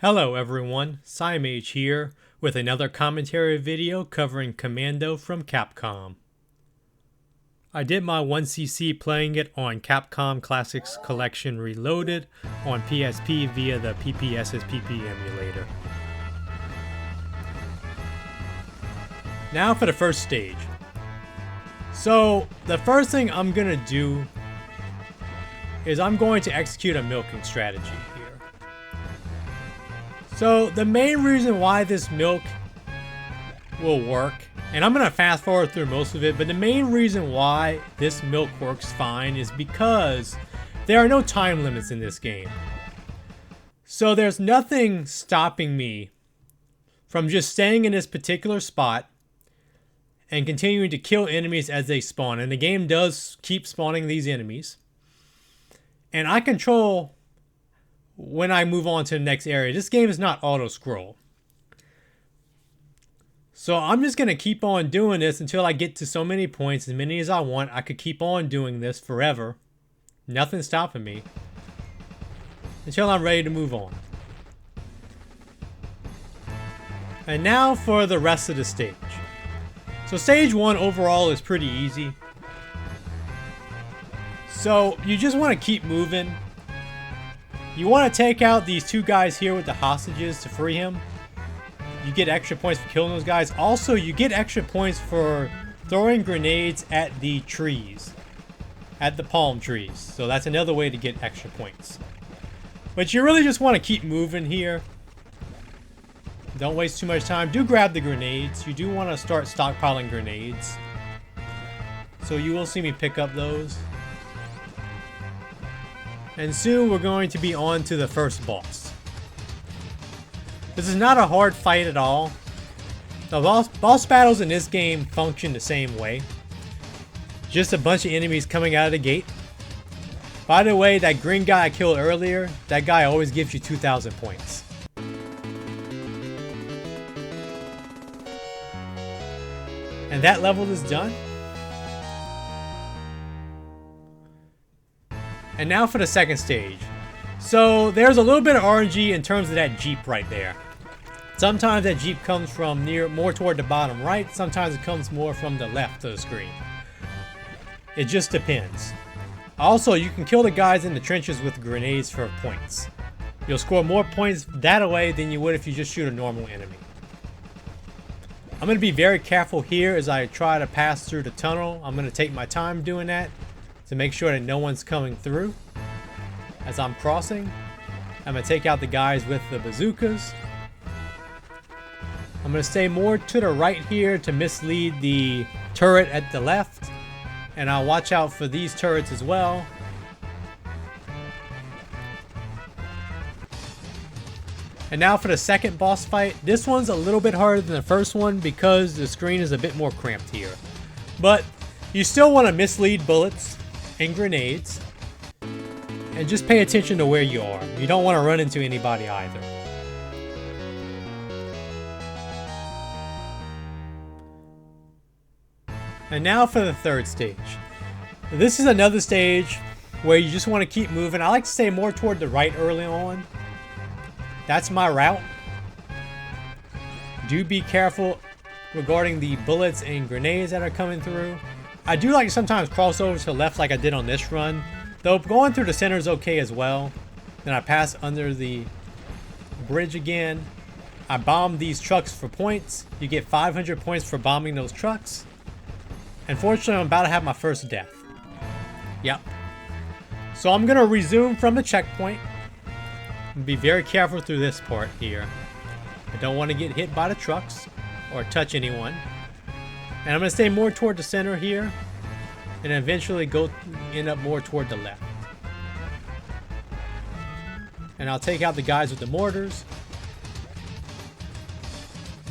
Hello everyone, Simage here with another commentary video covering Commando from Capcom. I did my 1cc playing it on Capcom Classics Collection Reloaded on PSP via the PPSSPP emulator. Now for the first stage. So the first thing I'm gonna do is I'm going to execute a milking strategy here. So the main reason why this milk will work, and I'm going to fast forward through most of it, but the main reason why this milk works fine is because there are no time limits in this game. So there's nothing stopping me from just staying in this particular spot and continuing to kill enemies as they spawn. And the game does keep spawning these enemies. And I control when I move on to the next area. This game is not auto-scroll. So I'm just going to keep on doing this until I get to so many points, as many as I want. I could keep on doing this forever. Nothing's stopping me. Until I'm ready to move on. And now for the rest of the stage. So stage 1 overall is pretty easy. So you just want to keep moving. You want to take out these two guys here with the hostages to free him. You get extra points for killing those guys. Also, you get extra points for throwing grenades at the trees. At the palm trees. So that's another way to get extra points. But you really just want to keep moving here. Don't waste too much time. Do grab the grenades. You do want to start stockpiling grenades. So you will see me pick up those. And soon we're going to be on to the first boss. This is not a hard fight at all. The boss battles in this game function the same way. Just a bunch of enemies coming out of the gate. By the way, that green guy I killed earlier, that guy always gives you 2,000 points. And that level is done. And now for the second stage. So there's a little bit of RNG in terms of that Jeep right there. Sometimes that Jeep comes from more toward the bottom right. Sometimes it comes more from the left of the screen. It just depends. Also, you can kill the guys in the trenches with grenades for points. You'll score more points that way than you would if you just shoot a normal enemy. I'm going to be very careful here as I try to pass through the tunnel. I'm going to take my time doing that to make sure that no one's coming through as I'm crossing. I'm going to take out the guys with the bazookas. I'm going to stay more to the right here to mislead the turret at the left. And I'll watch out for these turrets as well. And now for the second boss fight. This one's a little bit harder than the first one because the screen is a bit more cramped here. But you still want to mislead bullets and grenades. And just pay attention to where you are. You don't want to run into anybody either. And now for the third stage. This is another stage where you just want to keep moving. I like to stay more toward the right early on. That's my route. Do be careful regarding the bullets and grenades that are coming through. I do like to sometimes cross over to the left like I did on this run. Though going through the center is okay as well. Then I pass under the bridge again. I bomb these trucks for points. You get 500 points for bombing those trucks. Unfortunately, I'm about to have my first death. Yep. So I'm going to resume from the checkpoint. Be very careful through this part here. I don't want to get hit by the trucks or touch anyone. And I'm going to stay more toward the center here. And eventually end up more toward the left. And I'll take out the guys with the mortars.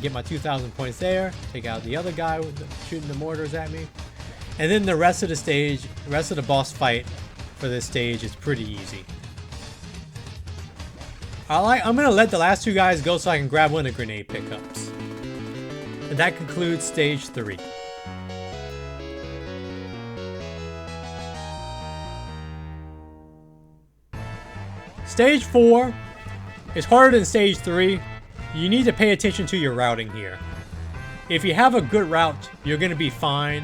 Get my 2,000 points there. Take out the other guy with shooting the mortars at me. And then the rest of the stage, the rest of the boss fight for this stage is pretty easy. I'm going to let the last two guys go so I can grab one of the grenade pickups. And that concludes stage 3. Stage 4 It's harder than stage 3. You need to pay attention to your routing here. If you have a good route, you're going to be fine.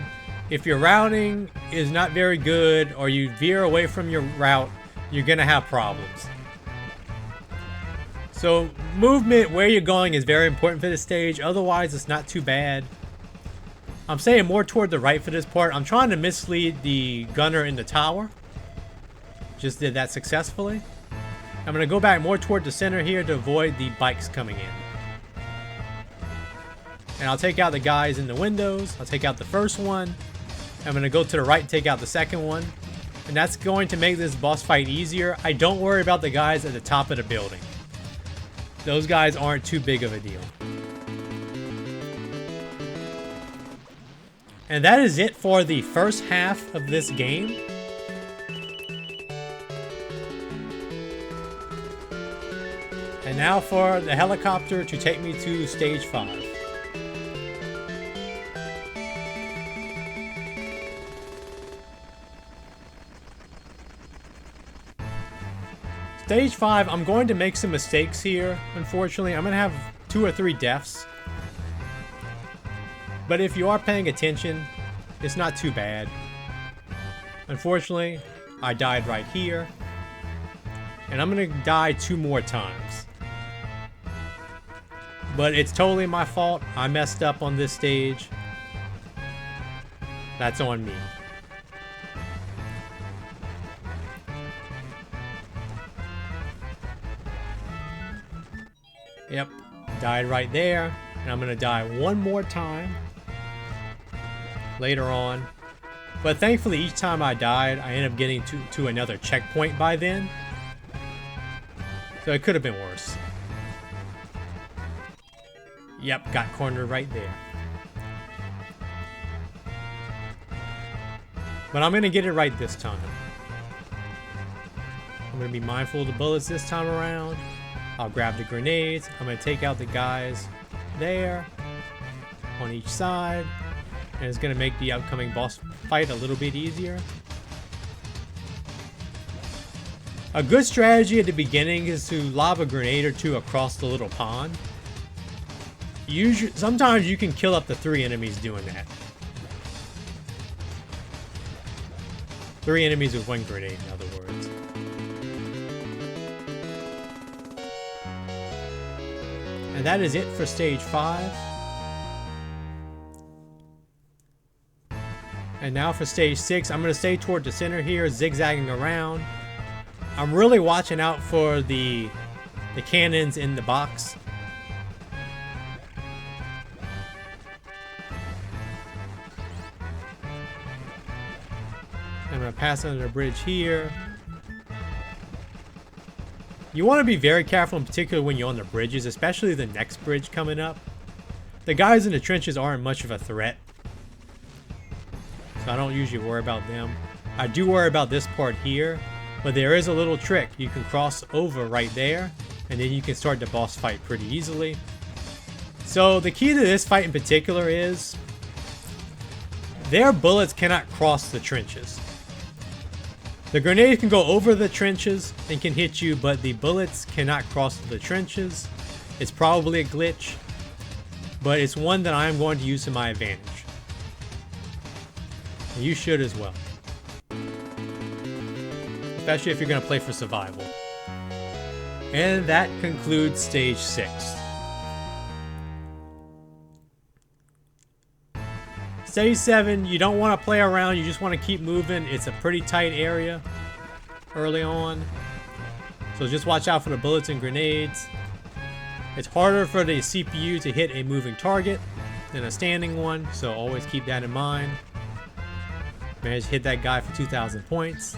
If your routing is not very good or you veer away from your route, you're going to have problems. So movement, where you're going, is very important for this stage. Otherwise, it's not too bad. I'm saying more toward the right for this part. I'm trying to mislead the gunner in the tower. Just did that successfully. I'm going to go back more toward the center here to avoid the bikes coming in. And I'll take out the guys in the windows. I'll take out the first one. I'm going to go to the right and take out the second one. And that's going to make this boss fight easier. I don't worry about the guys at the top of the building. Those guys aren't too big of a deal. And that is it for the first half of this game. And now for the helicopter to take me to stage 5. Stage 5, I'm going to make some mistakes here, unfortunately. I'm going to have 2 or 3 deaths. But if you are paying attention, it's not too bad. Unfortunately, I died right here. And I'm going to die 2 more times. But it's totally my fault. I messed up on this stage. That's on me. Yep, died right there. And I'm going to die 1 more time later on. But thankfully, each time I died, I ended up getting to another checkpoint by then. So it could have been worse. Yep, got cornered right there. But I'm going to get it right this time. I'm going to be mindful of the bullets this time around. I'll grab the grenades. I'm going to take out the guys there on each side. And it's going to make the upcoming boss fight a little bit easier. A good strategy at the beginning is to lob a grenade or 2 across the little pond. Sometimes you can kill up to 3 enemies doing that. 3 enemies with 1 grenade, in other words. And that is it for stage 5. And now for stage 6, I'm going to stay toward the center here, zigzagging around. I'm really watching out for the cannons in the box. I'm going to pass under the bridge here. You want to be very careful, in particular when you're on the bridges, especially the next bridge coming up. The guys in the trenches aren't much of a threat, so I don't usually worry about them. I do worry about this part here, but there is a little trick. You can cross over right there, and then you can start the boss fight pretty easily. So the key to this fight in particular is their bullets cannot cross the trenches. The grenade can go over the trenches and can hit you, but the bullets cannot cross the trenches. It's probably a glitch, but it's one that I am going to use to my advantage. And you should as well. Especially if you're going to play for survival. And that concludes stage 6. Stage 7, you don't want to play around, you just want to keep moving. It's a pretty tight area early on. So just watch out for the bullets and grenades. It's harder for the CPU to hit a moving target than a standing one, so always keep that in mind. Managed to hit that guy for 2,000 points.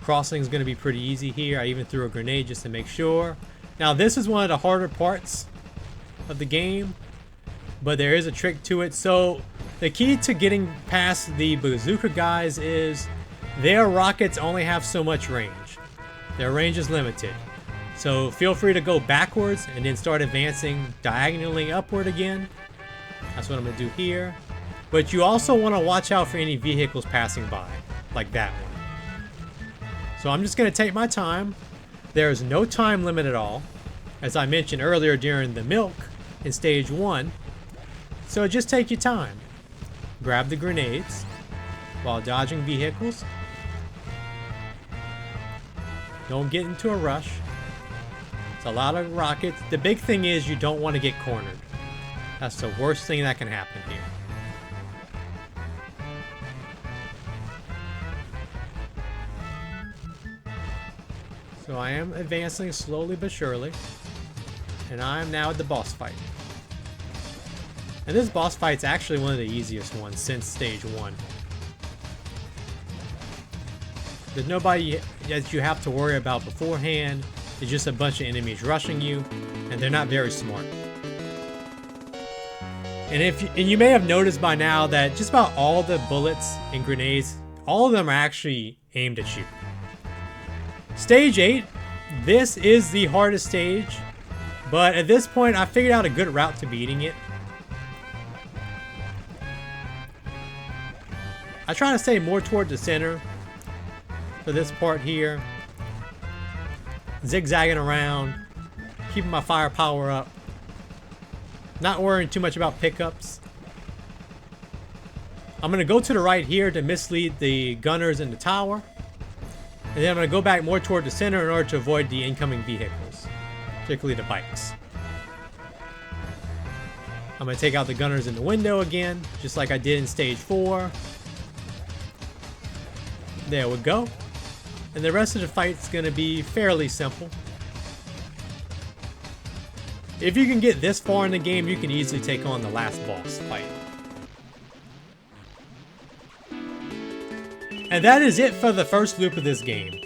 Crossing is going to be pretty easy here. I even threw a grenade just to make sure. Now this is one of the harder parts of the game, but there is a trick to it. So the key to getting past the bazooka guys is their rockets only have so much range. Their range is limited. So feel free to go backwards and then start advancing diagonally upward again. That's what I'm going to do here. But you also want to watch out for any vehicles passing by, like that one. So I'm just going to take my time. There's no time limit at all. as I mentioned earlier during the milk in stage 1. So just take your time. Grab the grenades while dodging vehicles. Don't get into a rush. It's a lot of rockets. The big thing is you don't want to get cornered. That's the worst thing that can happen here. So I am advancing slowly but surely. And I am now at the boss fight. And this boss fight's actually one of the easiest ones since stage 1. There's nobody that you have to worry about beforehand. It's just a bunch of enemies rushing you, and they're not very smart. And you may have noticed by now that just about all the bullets and grenades, all of them are actually aimed at you. Stage 8, this is the hardest stage, but at this point I figured out a good route to beating it. I try to stay more toward the center for this part here. Zigzagging around, keeping my firepower up. Not worrying too much about pickups. I'm going to go to the right here to mislead the gunners in the tower. And then I'm going to go back more toward the center in order to avoid the incoming vehicles. Particularly the bikes. I'm going to take out the gunners in the window again, just like I did in stage 4. There we go. And the rest of the fight's going to be fairly simple. If you can get this far in the game, you can easily take on the last boss fight. And that is it for the first loop of this game.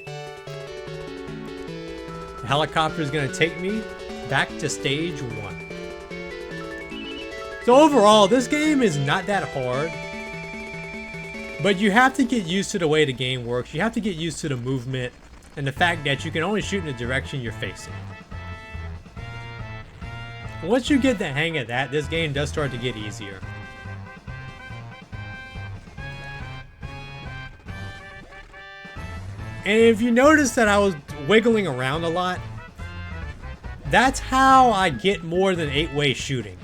The helicopter is going to take me back to stage 1. So overall, this game is not that hard. But you have to get used to the way the game works. You have to get used to the movement and the fact that you can only shoot in the direction you're facing. Once you get the hang of that, this game does start to get easier. And if you notice that I was wiggling around a lot, that's how I get more than 8-way shooting.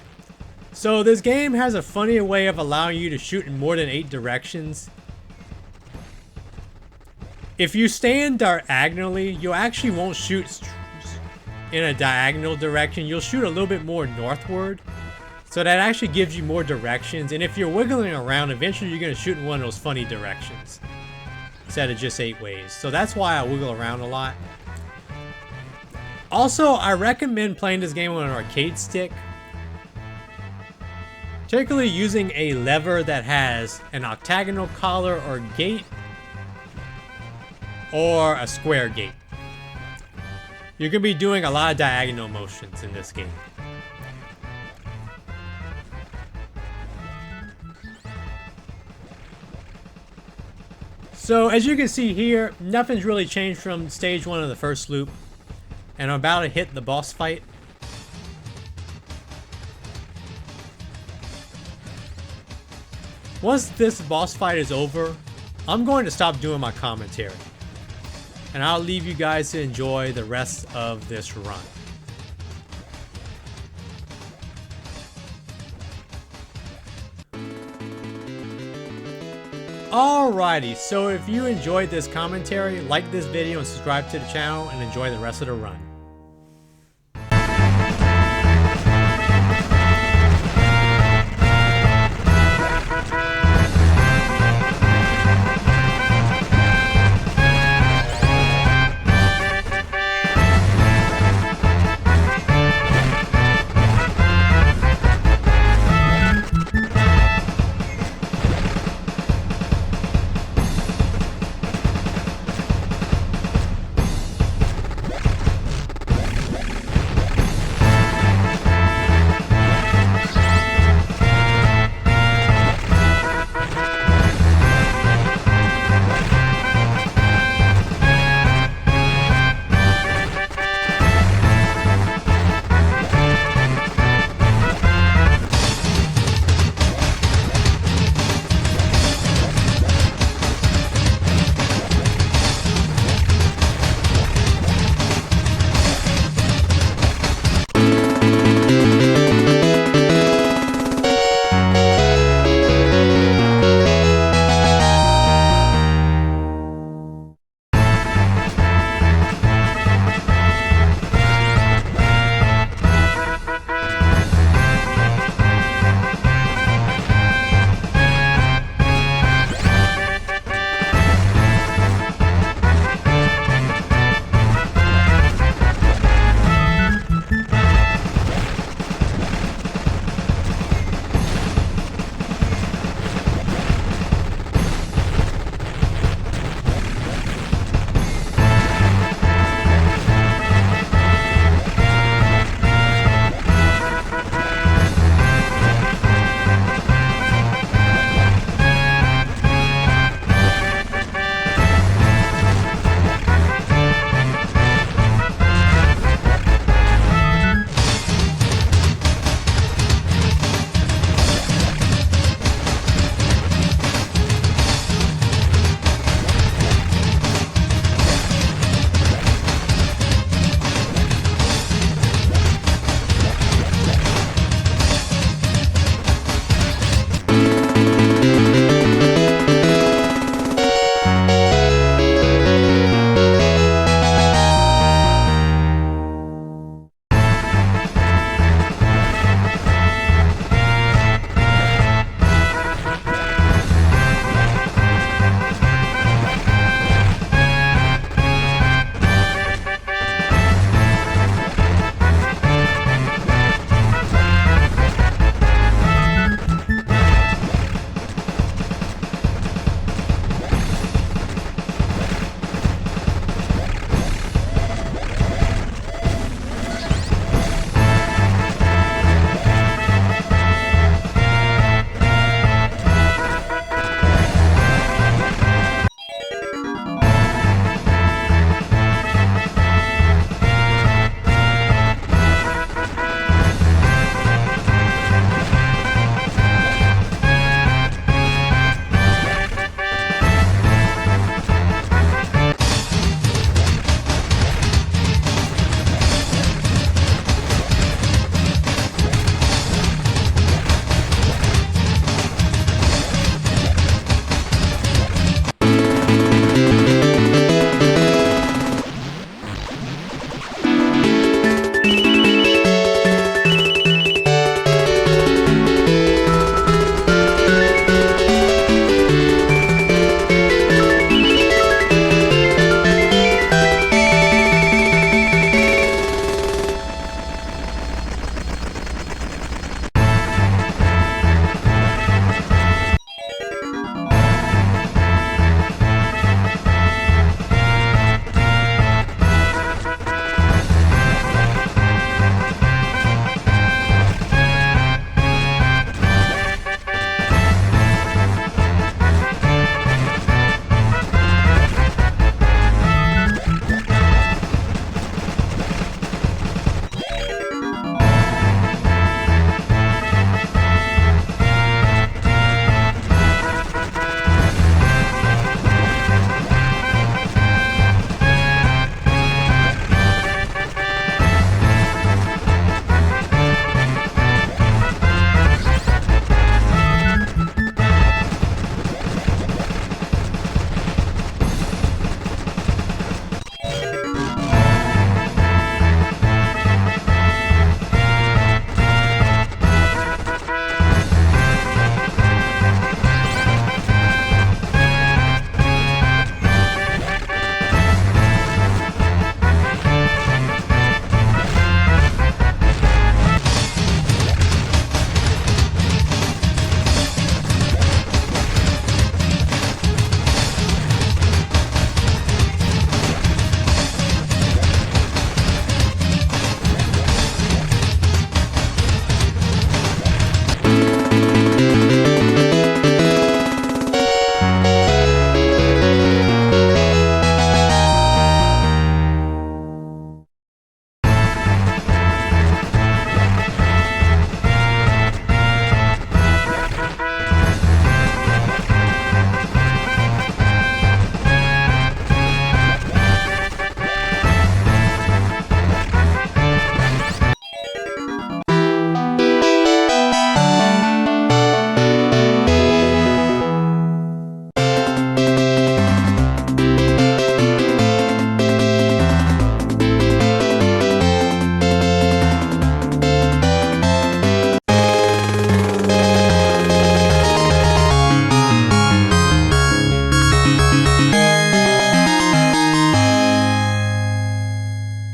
So this game has a funny way of allowing you to shoot in more than 8 directions. If you stand diagonally, you actually won't shoot in a diagonal direction. You'll shoot a little bit more northward. So that actually gives you more directions. And if you're wiggling around, eventually you're going to shoot in one of those funny directions. Instead of just 8 ways. So that's why I wiggle around a lot. Also, I recommend playing this game on an arcade stick. Particularly using a lever that has an octagonal collar or gate, or a square gate. You're going to be doing a lot of diagonal motions in this game. So as you can see here, nothing's really changed from stage 1 of the first loop. And I'm about to hit the boss fight. Once this boss fight is over, I'm going to stop doing my commentary. And I'll leave you guys to enjoy the rest of this run. Alrighty, so if you enjoyed this commentary, like this video and subscribe to the channel and enjoy the rest of the run.